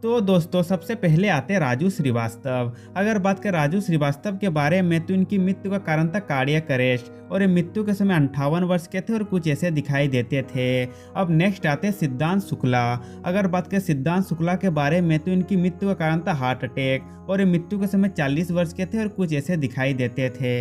तो दोस्तों सबसे पहले आते हैं राजू श्रीवास्तव। अगर बात करें राजू श्रीवास्तव के बारे में तो इनकी मृत्यु का कारण था कार्डियक अरेस्ट और ये मृत्यु के समय 58 वर्ष के थे और कुछ ऐसे दिखाई देते थे। अब नेक्स्ट आते हैं सिद्धांत शुक्ला। अगर बात करें सिद्धांत शुक्ला के बारे में तो इनकी मृत्यु का कारण था हार्ट अटैक और ये मृत्यु के समय 40 वर्ष के थे और कुछ ऐसे दिखाई देते थे।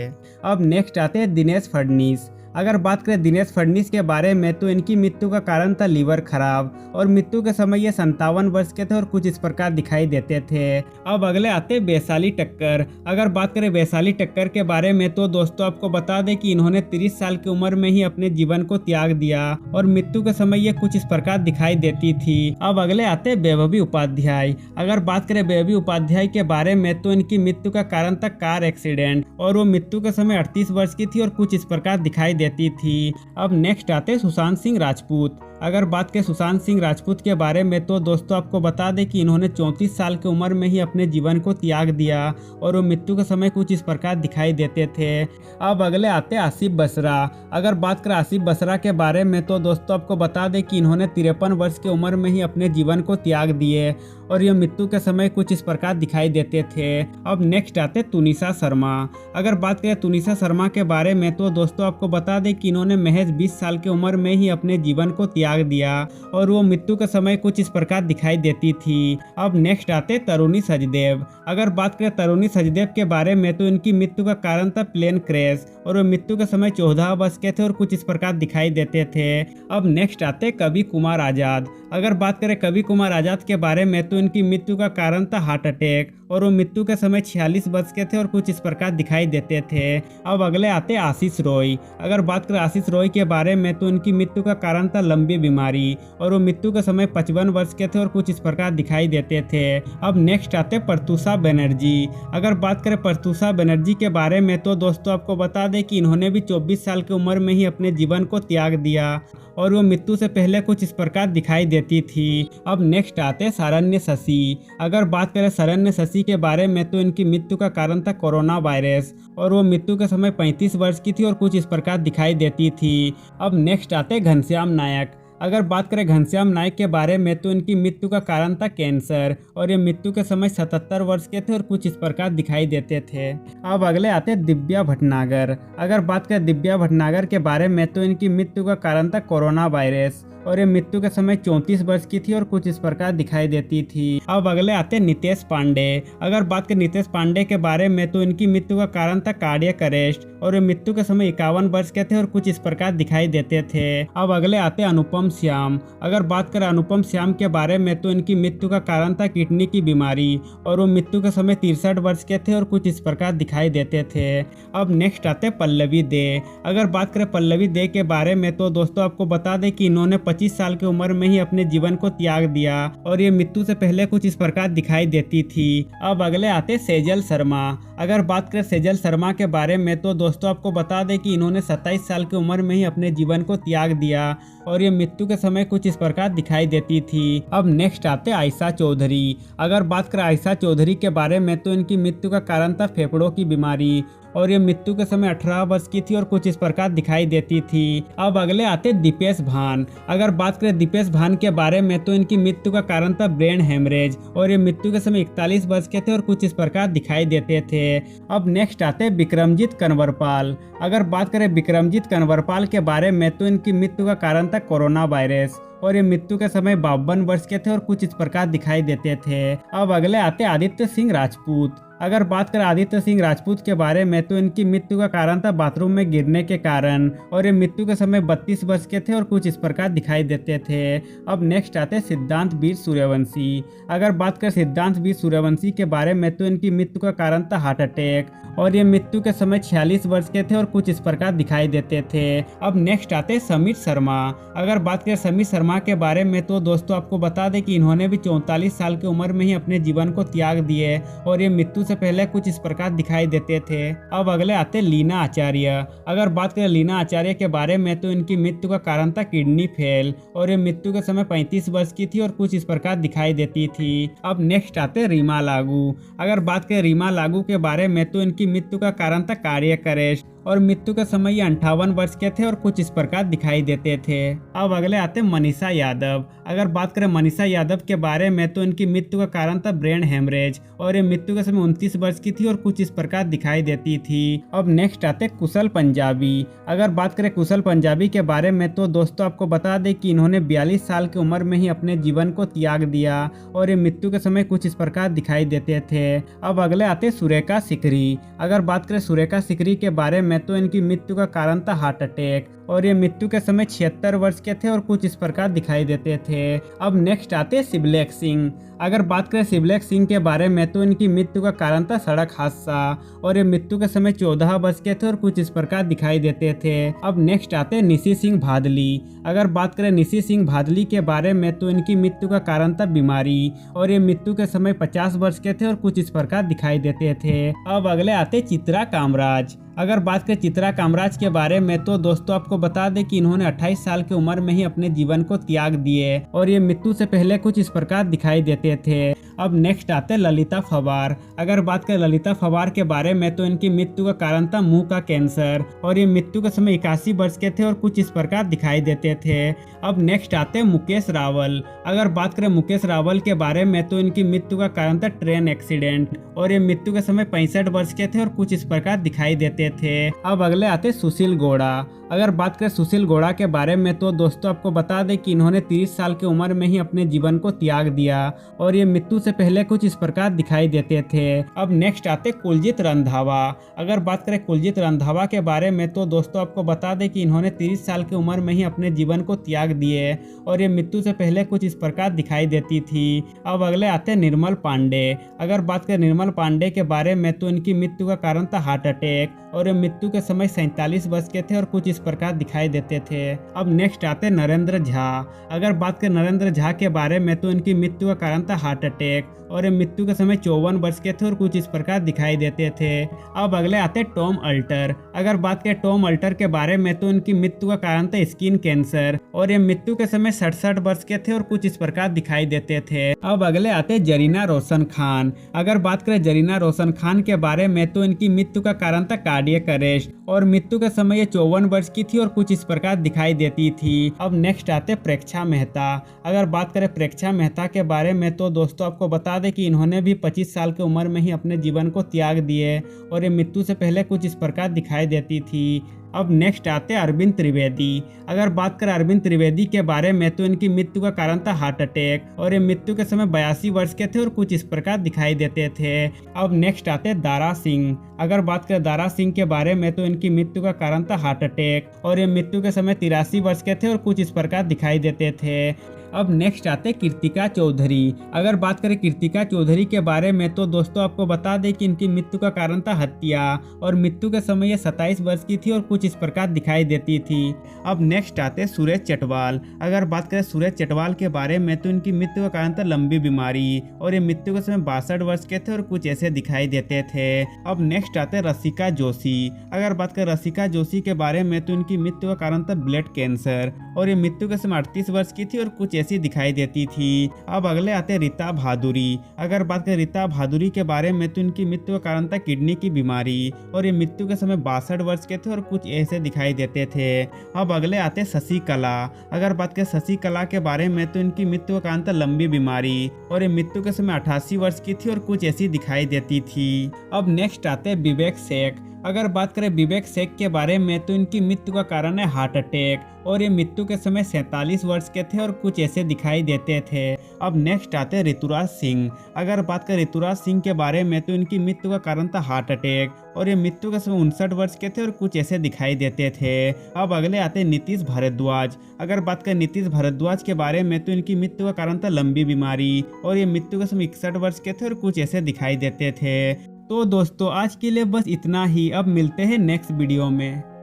अब नेक्स्ट आते हैं दिनेश फडणवीस। अगर बात करें दिनेश फडणवीस के बारे में तो इनकी मृत्यु का कारण था लीवर खराब और मृत्यु के समय ये 57 वर्ष के थे और कुछ इस प्रकार दिखाई देते थे। अब अगले आते वैशाली ठक्कर। अगर बात करें वैशाली ठक्कर के बारे में तो दोस्तों आपको बता दें कि इन्होंने 30 साल की उम्र में ही अपने जीवन को त्याग दिया और मृत्यु के समय ये कुछ इस प्रकार दिखाई देती थी। अब अगले आते वैभवी उपाध्याय। अगर बात करें वैभवी उपाध्याय के बारे में तो इनकी मृत्यु का कारण था कार एक्सीडेंट और वो मृत्यु के समय 38 वर्ष की थी और कुछ इस प्रकार दिखाई देती थी। अब नेक्स्ट आते सुशांत सिंह राजपूत। अगर बात करें सुशांत सिंह राजपूत के बारे में तो दोस्तों आपको बता दें कि इन्होंने 34 साल की उम्र में ही अपने जीवन को त्याग दिया और वो मृत्यु के समय कुछ इस प्रकार दिखाई देते थे। अब अगले आते आसिफ बसरा। अगर बात करें आसिफ बसरा के बारे में तो दोस्तों आपको बता दें कि इन्होंने 53 वर्ष की उम्र में ही अपने जीवन को त्याग दिए और ये मृत्यु के समय कुछ इस प्रकार दिखाई देते थे। अब नेक्स्ट आते तुनिशा शर्मा। अगर बात करें तुनिशा शर्मा के बारे में तो दोस्तों आपको बता दें कि इन्होंने महज 20 साल की उम्र में ही अपने जीवन को त्याग दिया और वो मृत्यु के समय कुछ इस प्रकार दिखाई देती थी। अब नेक्स्ट आते तरुणी सचदेव। अगर बात करें तरुणी सचदेव के बारे में तो इनकी मृत्यु का कारण था प्लेन क्रैश और वो मृत्यु के समय 14 वर्ष के थे और कुछ इस प्रकार दिखाई देते थे। अब नेक्स्ट आते कवि कुमार आजाद। अगर बात करें कवि कुमार आजाद के बारे में तो इनकी मृत्यु का कारण था हार्ट अटैक और वो मृत्यु के समय 46 वर्ष के थे और कुछ इस प्रकार दिखाई देते थे। अब अगले आते आशीष रॉय। अगर बात करें आशीष रॉय के बारे में तो इनकी मृत्यु का कारण था लंबी बीमारी और वो मृत्यु के समय 55 वर्ष के थे और कुछ इस प्रकार दिखाई देते थे। अब नेक्स्ट आते प्रत्यूषा बनर्जी। अगर बात करें प्रत्यूषा बनर्जी के बारे में तो दोस्तों आपको बता दें कि इन्होंने भी 24 साल की उम्र में ही अपने जीवन को त्याग दिया और वो मृत्यु से पहले कुछ इस प्रकार दिखाई देती थी। अब नेक्स्ट आते शरण्य शशि। अगर बात करें शरण्य शशि के बारे में तो इनकी मृत्यु का कारण था कोरोना वायरस और वो मृत्यु के समय 35 वर्ष की थी और कुछ इस प्रकार दिखाई देती थी। अब नेक्स्ट आते घनश्याम नायक। अगर बात करें घनश्याम नायक के बारे में तो इनकी मृत्यु का कारण था कैंसर और ये मृत्यु के समय 77 वर्ष के थे और कुछ इस प्रकार दिखाई देते थे। अब अगले आते दिव्या भटनागर। अगर बात करें दिव्या भटनागर के बारे में तो इनकी मृत्यु का कारण था कोरोना वायरस और ये मृत्यु के समय 34 वर्ष की थी और कुछ इस प्रकार दिखाई देती थी। अब अगले आते नितेश पांडे। अगर बात करें नितेश पांडे के बारे में तो इनकी मृत्यु का कारण था कार्डियक अरेस्ट और ये मृत्यु के समय 51 वर्ष के थे और कुछ इस प्रकार दिखाई देते थे। अब अगले आते अनुपम श्याम। अगर बात करें अनुपम श्याम के बारे में तो इनकी मृत्यु का कारण था किडनी की बीमारी और वो मृत्यु के समय 63 वर्ष के थे और कुछ इस प्रकार दिखाई देते थे। अब नेक्स्ट आते पल्लवी दे। अगर बात करें पल्लवी दे के बारे में तो दोस्तों आपको बता दें कि इन्होंने 25 साल की उम्र में ही अपने जीवन को त्याग दिया और ये मृत्यु से पहले कुछ इस प्रकार दिखाई देती थी। अब अगले आते सेजल शर्मा। अगर बात करें सेजल शर्मा के बारे में तो दोस्तों आपको बता दें कि इन्होंने 27 साल की उम्र में ही अपने जीवन को त्याग दिया और ये मृत्यु के समय कुछ इस प्रकार दिखाई देती थी। अब नेक्स्ट आते आयशा चौधरी। अगर बात करें आयशा चौधरी के बारे में तो इनकी मृत्यु का कारण था फेफड़ों की बीमारी और ये मृत्यु के समय 18 वर्ष की थी और कुछ इस प्रकार दिखाई देती थी। अब अगले आते दीपेश भान। अगर बात करें दीपेश भान के बारे में तो इनकी मृत्यु का कारण था ब्रेन हेमरेज और ये मृत्यु के समय 41 वर्ष के थे और कुछ इस प्रकार दिखाई देते थे। अब नेक्स्ट आते विक्रमजीत कनवरपाल। अगर बात करें विक्रमजीत कनवरपाल के बारे में तो इनकी मृत्यु का कारण था कोरोना वायरस और ये मृत्यु के समय 52 वर्ष के थे और कुछ इस प्रकार दिखाई देते थे। अब अगले आते आदित्य सिंह राजपूत। अगर बात करें आदित्य सिंह राजपूत के बारे में तो इनकी मृत्यु का कारण था बाथरूम में गिरने के कारण और ये मृत्यु के समय 32 वर्ष के थे और कुछ इस प्रकार दिखाई देते थे। अब नेक्स्ट आते सिद्धांत वीर सूर्यवंशी। अगर बात करें सिद्धांत वीर सूर्यवंशी के बारे में तो इनकी मृत्यु का कारण था हार्ट अटैक और ये मृत्यु के समय 46 वर्ष के थे और कुछ इस प्रकार दिखाई देते थे। अब नेक्स्ट आते समीर शर्मा। अगर बात करें समीर शर्मा के बारे में तो दोस्तों आपको बता दें कि इन्होंने भी 44 साल की उम्र में ही अपने जीवन को त्याग दिए और ये मृत्यु से पहले कुछ इस प्रकार दिखाई देते थे। अब अगले आते लीना आचार्य। अगर बात करें लीना आचार्य के बारे में तो इनकी मृत्यु का कारण था किडनी फेल और ये मृत्यु के समय 35 वर्ष की थी और कुछ इस प्रकार दिखाई देती थी। अब नेक्स्ट आते रीमा लागू। अगर बात करें रीमा लागू के बारे में तो इनकी मृत्यु का कारण था कार्डियक अरेस्ट और मृत्यु के समय ये 58 वर्ष के थे और कुछ इस प्रकार दिखाई देते थे। अब अगले आते मनीषा यादव। अगर बात करें मनीषा यादव के बारे में तो इनकी मृत्यु का कारण था ब्रेन हेमरेज और ये मृत्यु के समय 29 वर्ष की थी और कुछ इस प्रकार दिखाई देती थी। अब नेक्स्ट आते कुशल पंजाबी। अगर बात करें कुशल पंजाबी के बारे में तो दोस्तों आपको बता दें कि इन्होंने 42 साल की उम्र में ही अपने जीवन को त्याग दिया और ये मृत्यु के समय कुछ इस प्रकार दिखाई देते थे। अब अगले आते सुरेखा सिकरी। अगर बात करें सुरेखा सिकरी के बारे में तो इनकी मृत्यु का कारण था हार्ट अटैक और ये मृत्यु के समय 76 वर्ष के थे और कुछ इस प्रकार दिखाई देते थे। अब नेक्स्ट आते शिवलेख सिंह। अगर बात करें शिवलेख सिंह के बारे में तो इनकी मृत्यु का कारण था सड़क हादसा और ये मृत्यु के समय 14 वर्ष के थे और कुछ इस प्रकार दिखाई देते थे। अब नेक्स्ट आते निशी सिंह भादली। अगर बात करें निशी सिंह भादली के बारे में तो इनकी मृत्यु का कारण था बीमारी और ये मृत्यु के समय 50 वर्ष के थे और कुछ इस प्रकार दिखाई देते थे। अब अगले आते चित्रा कामराज। अगर बात करें चित्रा कामराज के बारे में तो दोस्तों आपको बता दें कि इन्होंने 28 साल की उम्र में ही अपने जीवन को त्याग दिए और ये मृत्यु से पहले कुछ इस प्रकार दिखाई देते थे। अब नेक्स्ट आते ललिता फवार। अगर बात करें ललिता फवार के बारे में तो इनकी मृत्यु का कारण था मुंह का कैंसर और ये मृत्यु के समय 81 वर्ष के थे और कुछ इस प्रकार दिखाई देते थे। अब नेक्स्ट आते मुकेश रावल। अगर बात करें मुकेश रावल के बारे में तो इनकी मृत्यु का कारण था ट्रेन एक्सीडेंट और ये मृत्यु के समय 65 वर्ष के थे और कुछ इस प्रकार दिखाई देते थे। अब अगले आते सुशील गौड़ा। अगर बात करें सुशील गौड़ा के बारे में तो दोस्तों आपको बता दें कि इन्होंने 30 साल की उम्र में ही अपने जीवन को त्याग दिया और ये मृत्यु से पहले कुछ इस प्रकार दिखाई देते थे। अब नेक्स्ट आते कुलजीत रंधावा। अगर बात करें कुलजीत रंधावा के बारे में तो दोस्तों आपको बता दें कि इन्होंने 30 साल की उम्र में ही अपने जीवन को त्याग दिए और ये मृत्यु से पहले कुछ इस प्रकार दिखाई देती थी। अब अगले आते निर्मल पांडे। अगर बात करें निर्मल पांडे के बारे में तो इनकी मृत्यु का कारण था हार्ट अटैक और ये मृत्यु के समय 47 वर्ष के थे और कुछ इस प्रकार दिखाई देते थे। अब नेक्स्ट आते नरेंद्र झा। अगर बात करें नरेंद्र झा के बारे में तो इनकी मृत्यु का कारण था हार्ट अटैक और ये मृत्यु के समय 54 वर्ष के थे और कुछ इस प्रकार दिखाई देते थे। अब अगले आते टॉम अल्टर। अगर बात करें टॉम अल्टर के बारे में तो इनकी मृत्यु का कारण था स्किन कैंसर और ये मृत्यु के समय 67 वर्ष के थे और कुछ इस प्रकार दिखाई देते थे। अब अगले आते जरीना रोशन खान। अगर बात करें जरीना रोशन खान के बारे में तो इनकी मृत्यु का कारण था कार्डियक अरेस्ट और मृत्यु के समय ये 54 वर्ष की थी और कुछ इस प्रकार दिखाई देती थी। अब नेक्स्ट आते प्रेक्षा मेहता। अगर बात करें प्रेक्षा मेहता के बारे में तो दोस्तों आपको बता दें कि इन्होंने भी 25 साल की उम्र में ही अपने जीवन को त्याग दिए और ये मृत्यु से पहले कुछ इस प्रकार दिखाई देती थी। अब नेक्स्ट आते अरविंद त्रिवेदी। अगर बात करें अरविंद त्रिवेदी के बारे में तो इनकी मृत्यु का कारण था हार्ट अटैक और ये मृत्यु के समय 82 वर्ष के थे और कुछ इस प्रकार दिखाई देते थे। अब नेक्स्ट आते दारा सिंह। अगर बात करें दारा सिंह के बारे में तो इनकी मृत्यु का कारण था हार्ट अटैक और ये मृत्यु के समय 83 वर्ष के थे और कुछ इस प्रकार दिखाई देते थे। अब नेक्स्ट आते कृतिका चौधरी। अगर बात करें कृतिका चौधरी के बारे में तो दोस्तों आपको बता दें कि इनकी मृत्यु का कारण था हत्या और मृत्यु के समय ये 27 वर्ष की थी और कुछ इस प्रकार दिखाई देती थी। अब नेक्स्ट आते सुरेश चटवाल। अगर बात करें सुरेश चटवाल के बारे में तो इनकी मृत्यु का कारण था लंबी बीमारी और ये मृत्यु के समय 62 वर्ष के थे और कुछ ऐसे दिखाई देते थे। अब नेक्स्ट आते रसिका जोशी। अगर बात करें रसिका जोशी के बारे में तो इनकी मृत्यु का कारण था ब्लड कैंसर और ये मृत्यु के समय 38 वर्ष की थी और कुछ ऐसी दिखाई देती थी। अब अगले आते रीता भादुरी। अगर बात करें रीता भादुरी के बारे में तो इनकी मृत्यु का कारण था किडनी की बीमारी और ये मृत्यु के समय 62 वर्ष के थे और कुछ ऐसे दिखाई देते थे। अब अगले आते शशि कला। अगर बात करें शशि कला के बारे में तो इनकी मृत्यु का कारण था लंबी बीमारी और ये मृत्यु के समय 88 वर्ष की थी और कुछ ऐसी दिखाई देती थी। अब नेक्स्ट आते विवेक शेख। अगर बात करें विवेक शेख के बारे में तो इनकी मृत्यु का कारण है हार्ट अटैक और ये मृत्यु के समय 47 वर्ष के थे और कुछ ऐसे दिखाई देते थे। अब नेक्स्ट आते ऋतुराज सिंह। अगर बात करें ऋतुराज सिंह के बारे में तो इनकी मृत्यु का कारण था हार्ट अटैक और ये मृत्यु के समय 59 वर्ष के थे और कुछ ऐसे दिखाई देते थे। अब अगले आते नीतीश भारद्वाज। अगर बात करें नीतीश भारद्वाज के बारे में तो इनकी मृत्यु का कारण था लंबी बीमारी और ये मृत्यु के समय 61 वर्ष के थे और कुछ ऐसे दिखाई देते थे। तो दोस्तों आज के लिए बस इतना ही। अब मिलते हैं नेक्स्ट वीडियो में।